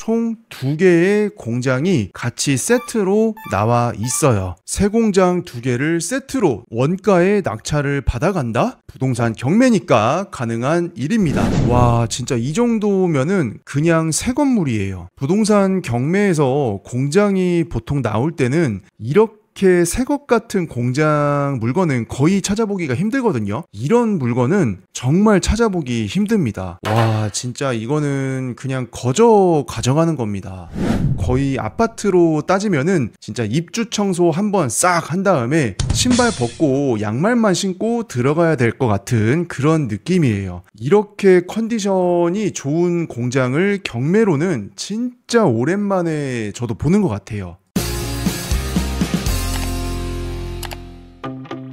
총 2개의 공장이 같이 세트로 나와 있어요. 새 공장 2개를 세트로 원가에 낙찰을 받아간다? 부동산 경매니까 가능한 일입니다. 와, 진짜 이 정도면은 그냥 새 건물이에요. 부동산 경매에서 공장이 보통 나올 때는 이렇게 새 것 같은 공장 물건은 거의 찾아보기가 힘들거든요. 이런 물건은 정말 찾아보기 힘듭니다. 와, 진짜 이거는 그냥 거저 가져가는 겁니다. 거의 아파트로 따지면은 진짜 입주 청소 한번 싹 한 다음에 신발 벗고 양말만 신고 들어가야 될 것 같은 그런 느낌이에요. 이렇게 컨디션이 좋은 공장을 경매로는 진짜 오랜만에 저도 보는 것 같아요.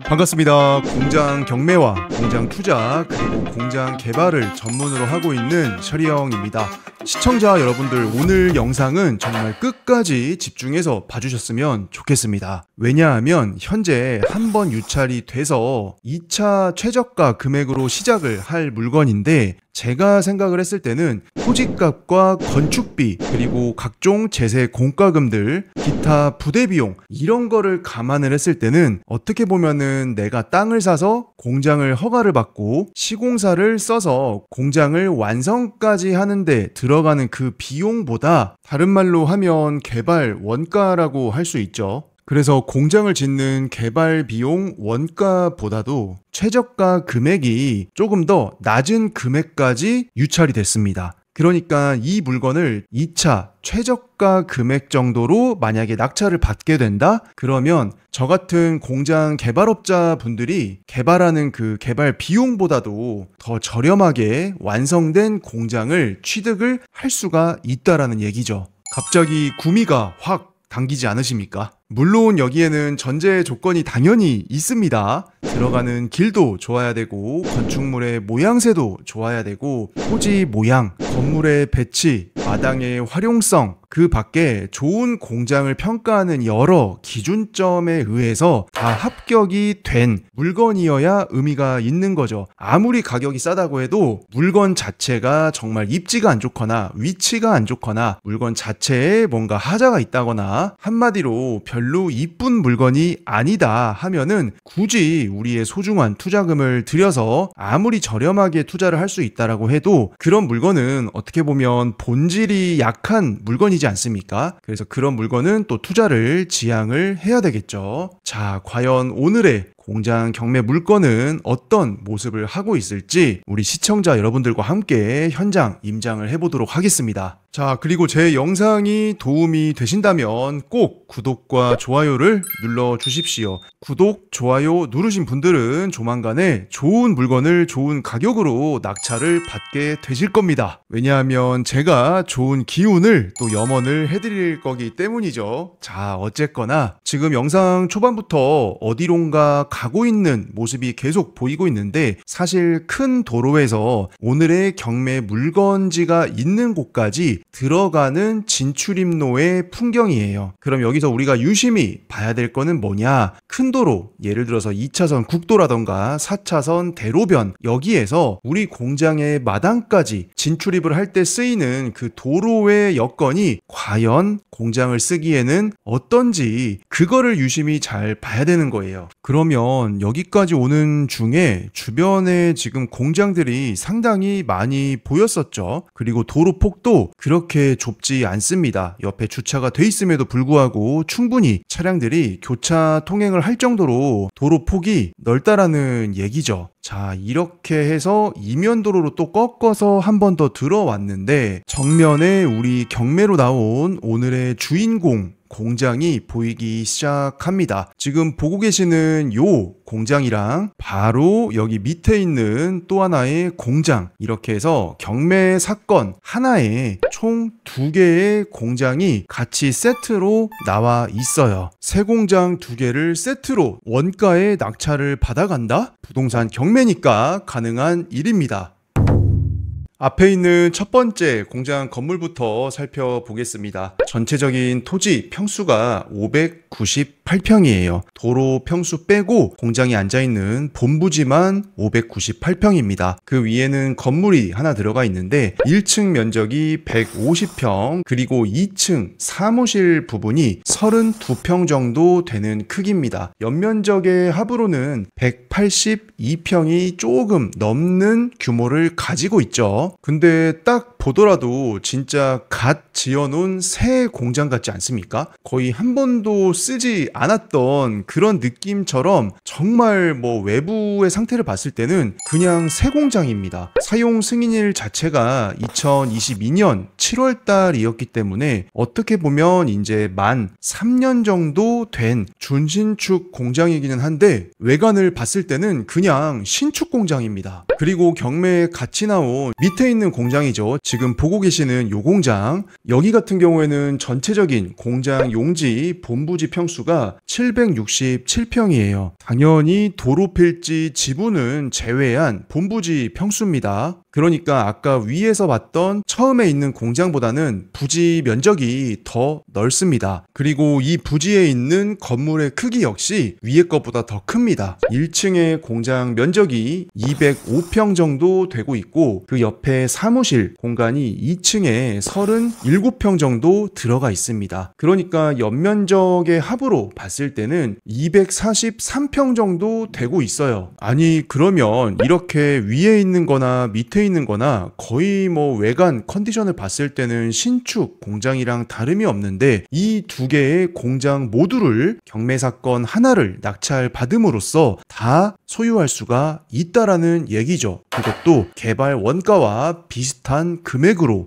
반갑습니다. 공장 경매와 공장 투자 그리고 공장 개발을 전문으로 하고 있는 셔리형입니다. 시청자 여러분들, 오늘 영상은 정말 끝까지 집중해서 봐주셨으면 좋겠습니다. 왜냐하면 현재 한번 유찰이 돼서 2차 최저가 금액으로 시작을 할 물건인데, 제가 생각을 했을 때는 토지값과 건축비 그리고 각종 제세 공과금들, 기타 부대비용 이런 거를 감안을 했을 때는 어떻게 보면은 내가 땅을 사서 공장을 허가를 받고 시공사를 써서 공장을 완성까지 하는데 들어가는 그 비용보다, 다른 말로 하면 개발 원가라고 할 수 있죠. 그래서 공장을 짓는 개발 비용 원가보다도 최저가 금액이 조금 더 낮은 금액까지 유찰이 됐습니다. 그러니까 이 물건을 2차 최저가 금액 정도로 만약에 낙찰을 받게 된다? 그러면 저 같은 공장 개발업자 분들이 개발하는 그 개발 비용보다도 더 저렴하게 완성된 공장을 취득을 할 수가 있다라는 얘기죠. 갑자기 구미가 확 당기지 않으십니까? 물론 여기에는 전제 조건이 당연히 있습니다. 들어가는 길도 좋아야 되고, 건축물의 모양새도 좋아야 되고, 토지 모양, 건물의 배치, 마당의 활용성, 그 밖에 좋은 공장을 평가하는 여러 기준점에 의해서 다 합격이 된 물건이어야 의미가 있는 거죠. 아무리 가격이 싸다고 해도 물건 자체가 정말 입지가 안 좋거나 위치가 안 좋거나 물건 자체에 뭔가 하자가 있다거나, 한마디로 별로 이쁜 물건이 아니다 하면은 굳이 우리의 소중한 투자금을 들여서 아무리 저렴하게 투자를 할 수 있다라고 해도 그런 물건은 어떻게 보면 본질이 약한 물건이지 않습니까? 그래서 그런 물건은 또 투자를 지양을 해야 되겠죠. 자, 과연 오늘의 공장 경매 물건은 어떤 모습을 하고 있을지 우리 시청자 여러분들과 함께 현장 임장을 해보도록 하겠습니다. 자, 그리고 제 영상이 도움이 되신다면 꼭 구독과 좋아요를 눌러주십시오. 구독, 좋아요 누르신 분들은 조만간에 좋은 물건을 좋은 가격으로 낙찰을 받게 되실 겁니다. 왜냐하면 제가 좋은 기운을 또 염원을 해드릴 거기 때문이죠. 자, 어쨌거나 지금 영상 초반부터 어디론가 가고 있는 모습이 계속 보이고 있는데, 사실 큰 도로에서 오늘의 경매 물건지가 있는 곳까지 들어가는 진출입로의 풍경이에요. 그럼 여기서 우리가 유심히 봐야 될 거는 뭐냐? 큰 도로, 예를 들어서 2차선 국도라던가 4차선 대로변, 여기에서 우리 공장의 마당까지 진출입을 할 때 쓰이는 그 도로의 여건이 과연 공장을 쓰기에는 어떤지, 그거를 유심히 잘 봐야 되는 거예요. 그러면 여기까지 오는 중에 주변에 지금 공장들이 상당히 많이 보였었죠. 그리고 도로 폭도 그렇게 좁지 않습니다. 옆에 주차가 돼 있음에도 불구하고 충분히 차량들이 교차 통행을 할 정도로 도로 폭이 넓다라는 얘기죠. 자, 이렇게 해서 이면도로로 또 꺾어서 한 번 더 들어왔는데, 정면에 우리 경매로 나온 오늘의 주인공 공장이 보이기 시작합니다. 지금 보고 계시는 요 공장이랑 바로 여기 밑에 있는 또 하나의 공장, 이렇게 해서 경매 사건 하나에 총 2개의 공장이 같이 세트로 나와 있어요. 새 공장 2개를 세트로 원가에 낙찰을 받아간다? 부동산 경매니까 가능한 일입니다. 앞에 있는 첫 번째 공장 건물부터 살펴보겠습니다. 전체적인 토지 평수가 598 598평이에요. 도로 평수 빼고 공장이 앉아있는 본부지만 598평입니다. 그 위에는 건물이 하나 들어가 있는데 1층 면적이 150평, 그리고 2층 사무실 부분이 32평 정도 되는 크기입니다. 연면적의 합으로는 182평이 조금 넘는 규모를 가지고 있죠. 근데 딱 보더라도 진짜 갓 지어놓은 새 공장 같지 않습니까? 거의 한 번도 쓰지 않았던 그런 느낌처럼 정말 뭐 외부의 상태를 봤을 때는 그냥 새 공장입니다. 사용 승인일 자체가 2022년 7월 달이었기 때문에 어떻게 보면 이제 만 3년 정도 된 준신축 공장이기는 한데 외관을 봤을 때는 그냥 신축 공장입니다. 그리고 경매에 같이 나온 밑에 있는 공장이죠. 지금 보고 계시는 요 공장, 여기 같은 경우에는 전체적인 공장 용지 본부지 평수가 767평이에요. 당연히 도로 필지 지분은 제외한 본부지 평수입니다. 그러니까 아까 위에서 봤던 처음에 있는 공장보다는 부지 면적이 더 넓습니다. 그리고 이 부지에 있는 건물의 크기 역시 위에 것보다 더 큽니다. 1층의 공장 면적이 205평 정도 되고 있고 그 옆에 사무실 공간이 2층에 37평 정도 들어가 있습니다. 그러니까 연면적의 합으로 봤을 때는 243평 정도 되고 있어요. 아니 그러면 이렇게 위에 있는 거나 밑에 있는 거나 거의 뭐 외관 컨디션을 봤을 때는 신축 공장이랑 다름이 없는데 이 두 개의 공장 모두를 경매 사건 하나를 낙찰 받음으로써 다 소유할 수가 있다라는 얘기죠. 그것도 개발 원가와 비슷한 금액으로.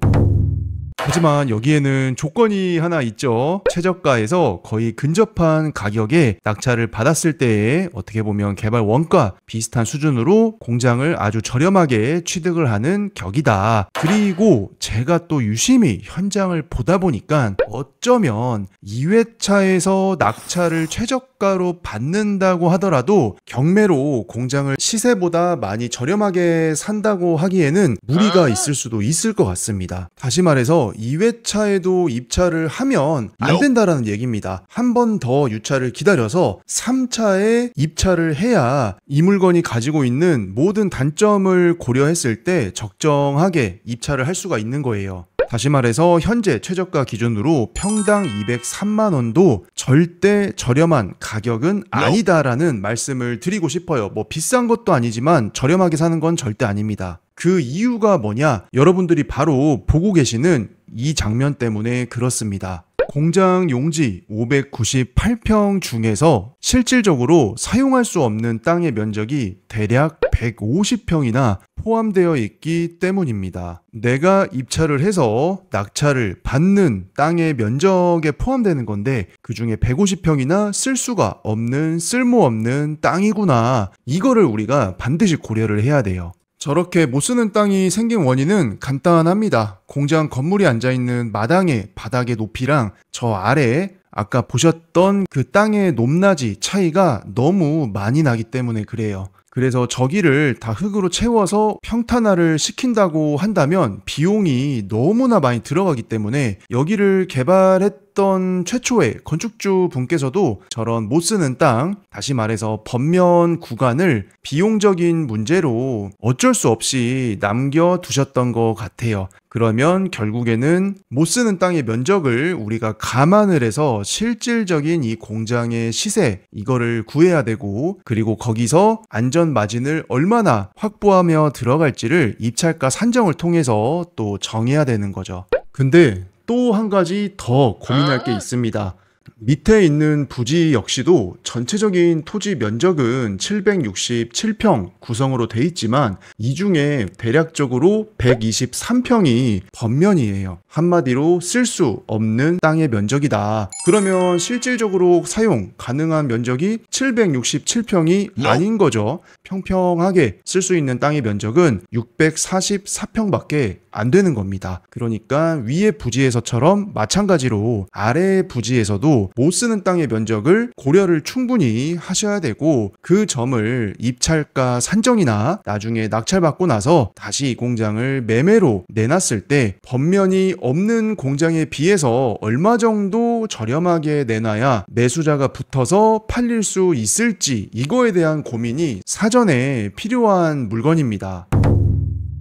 하지만 여기에는 조건이 하나 있죠. 최저가에서 거의 근접한 가격에 낙찰을 받았을 때에 어떻게 보면 개발 원가 비슷한 수준으로 공장을 아주 저렴하게 취득을 하는 격이다. 그리고 제가 또 유심히 현장을 보다 보니까 어쩌면 2회차에서 낙찰을 최저가로 받는다고 하더라도 경매로 공장을 시세보다 많이 저렴하게 산다고 하기에는 무리가 있을 수도 있을 것 같습니다. 다시 말해서 2회차에도 입찰을 하면 안 된다라는 얘기입니다. 한 번 더 유찰을 기다려서 3차에 입찰을 해야 이 물건이 가지고 있는 모든 단점을 고려했을 때 적정하게 입찰을 할 수가 있는 거예요. 다시 말해서 현재 최저가 기준으로 평당 203만 원도 절대 저렴한 가격은 아니다라는 말씀을 드리고 싶어요. 뭐 비싼 것도 아니지만 저렴하게 사는 건 절대 아닙니다. 그 이유가 뭐냐? 여러분들이 바로 보고 계시는 이 장면 때문에 그렇습니다. 공장 용지 598평 중에서 실질적으로 사용할 수 없는 땅의 면적이 대략 150평이나 포함되어 있기 때문입니다. 내가 입찰을 해서 낙찰을 받는 땅의 면적에 포함되는 건데 그 중에 150평이나 쓸 수가 없는 쓸모없는 땅이구나. 이거를 우리가 반드시 고려를 해야 돼요. 저렇게 못 쓰는 땅이 생긴 원인은 간단합니다. 공장 건물이 앉아있는 마당의 바닥의 높이랑 저 아래에 아까 보셨던 그 땅의 높낮이 차이가 너무 많이 나기 때문에 그래요. 그래서 저기를 다 흙으로 채워서 평탄화를 시킨다고 한다면 비용이 너무나 많이 들어가기 때문에 여기를 개발했던 최초의 건축주 분께서도 저런 못 쓰는 땅, 다시 말해서 번면 구간을 비용적인 문제로 어쩔 수 없이 남겨두셨던 것 같아요. 그러면 결국에는 못 쓰는 땅의 면적을 우리가 감안을 해서 실질적인 이 공장의 시세 이거를 구해야 되고 그리고 거기서 안전 마진을 얼마나 확보하며 들어갈지를 입찰가 산정을 통해서 또 정해야 되는 거죠. 근데 또 한 가지 더 고민할 게 있습니다. 밑에 있는 부지 역시도 전체적인 토지 면적은 767평 구성으로 돼 있지만 이 중에 대략적으로 123평이 번면이에요. 한마디로 쓸 수 없는 땅의 면적이다. 그러면 실질적으로 사용 가능한 면적이 767평이 아닌 거죠. 평평하게 쓸 수 있는 땅의 면적은 644평밖에 안 되는 겁니다. 그러니까 위의 부지에서처럼 마찬가지로 아래 부지에서도 못 쓰는 땅의 면적을 고려를 충분히 하셔야 되고, 그 점을 입찰가 산정이나 나중에 낙찰받고 나서 다시 이 공장을 매매로 내놨을 때 법면이 없는 공장에 비해서 얼마 정도 저렴하게 내놔야 매수자가 붙어서 팔릴 수 있을지, 이거에 대한 고민이 사전에 필요한 물건입니다.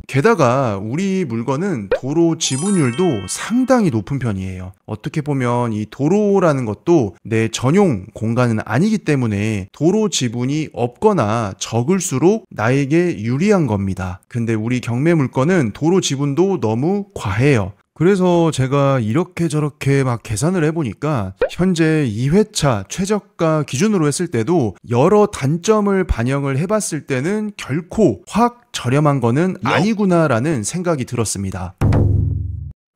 게다가 우리 물건은 도로 지분율도 상당히 높은 편이에요. 어떻게 보면 이 도로라는 것도 내 전용 공간은 아니기 때문에 도로 지분이 없거나 적을수록 나에게 유리한 겁니다. 근데 우리 경매 물건은 도로 지분도 너무 과해요. 그래서 제가 이렇게 저렇게 막 계산을 해보니까 현재 2회차 최저가 기준으로 했을 때도 여러 단점을 반영을 해봤을 때는 결코 확 저렴한 거는 아니구나라는 생각이 들었습니다.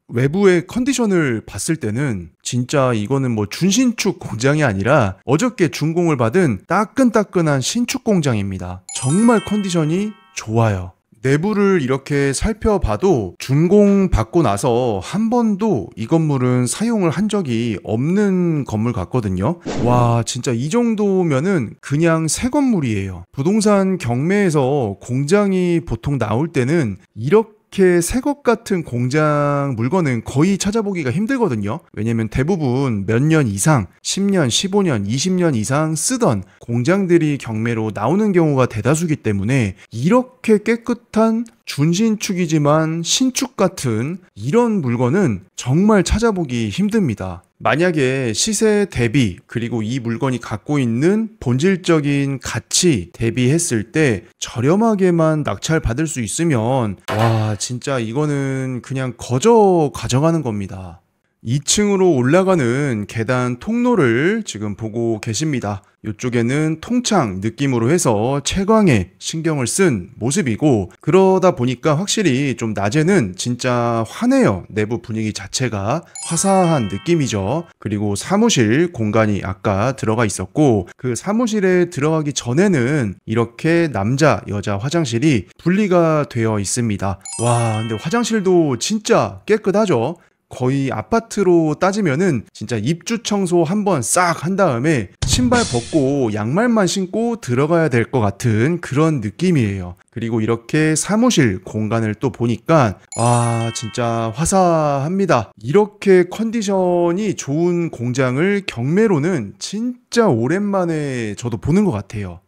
외부의 컨디션을 봤을 때는 진짜 이거는 뭐 준신축 공장이 아니라 어저께 준공을 받은 따끈따끈한 신축 공장입니다. 정말 컨디션이 좋아요. 내부를 이렇게 살펴봐도 준공 받고 나서 한 번도 이 건물은 사용을 한 적이 없는 건물 같거든요. 와, 진짜 이 정도면은 그냥 새 건물이에요. 부동산 경매에서 공장이 보통 나올 때는 이렇게 새 것 같은 공장 물건은 거의 찾아보기가 힘들거든요. 왜냐면 대부분 몇 년 이상, 10년, 15년, 20년 이상 쓰던 공장들이 경매로 나오는 경우가 대다수기 때문에 이렇게 깨끗한 준신축이지만 신축 같은 이런 물건은 정말 찾아보기 힘듭니다. 만약에 시세 대비 그리고 이 물건이 갖고 있는 본질적인 가치 대비했을 때 저렴하게만 낙찰 받을 수 있으면 와, 진짜 이거는 그냥 거저 가져가는 겁니다. 2층으로 올라가는 계단 통로를 지금 보고 계십니다. 이쪽에는 통창 느낌으로 해서 채광에 신경을 쓴 모습이고, 그러다 보니까 확실히 좀 낮에는 진짜 환해요. 내부 분위기 자체가 화사한 느낌이죠. 그리고 사무실 공간이 아까 들어가 있었고, 그 사무실에 들어가기 전에는 이렇게 남자 여자 화장실이 분리가 되어 있습니다. 와, 근데 화장실도 진짜 깨끗하죠. 거의 아파트로 따지면은 진짜 입주 청소 한번 싹 한 다음에 신발 벗고 양말만 신고 들어가야 될 것 같은 그런 느낌이에요. 그리고 이렇게 사무실 공간을 또 보니까 와, 진짜 화사합니다. 이렇게 컨디션이 좋은 공장을 경매로는 진짜 오랜만에 저도 보는 것 같아요.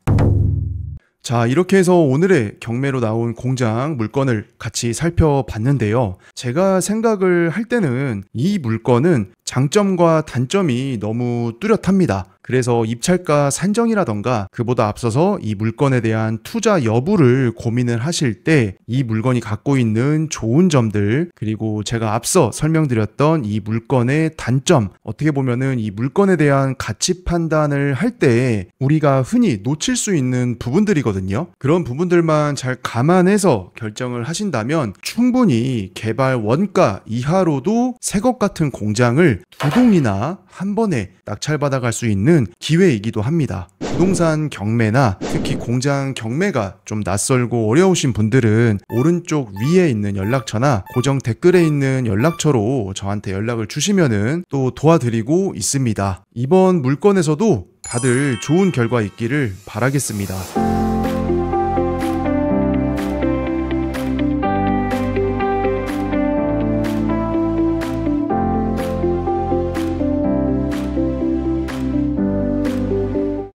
자, 이렇게 해서 오늘의 경매로 나온 공장 물건을 같이 살펴봤는데요. 제가 생각을 할 때는 이 물건은 장점과 단점이 너무 뚜렷합니다. 그래서 입찰가 산정이라던가 그보다 앞서서 이 물건에 대한 투자 여부를 고민을 하실 때 이 물건이 갖고 있는 좋은 점들, 그리고 제가 앞서 설명드렸던 이 물건의 단점, 어떻게 보면은 이 물건에 대한 가치 판단을 할 때 우리가 흔히 놓칠 수 있는 부분들이거든요. 그런 부분들만 잘 감안해서 결정을 하신다면 충분히 개발 원가 이하로도 새 것 같은 공장을 두 동이나 한 번에 낙찰받아갈 수 있는 기회이기도 합니다. 부동산 경매나 특히 공장 경매가 좀 낯설고 어려우신 분들은 오른쪽 위에 있는 연락처나 고정 댓글에 있는 연락처로 저한테 연락을 주시면은 또 도와드리고 있습니다. 이번 물건에서도 다들 좋은 결과 있기를 바라겠습니다.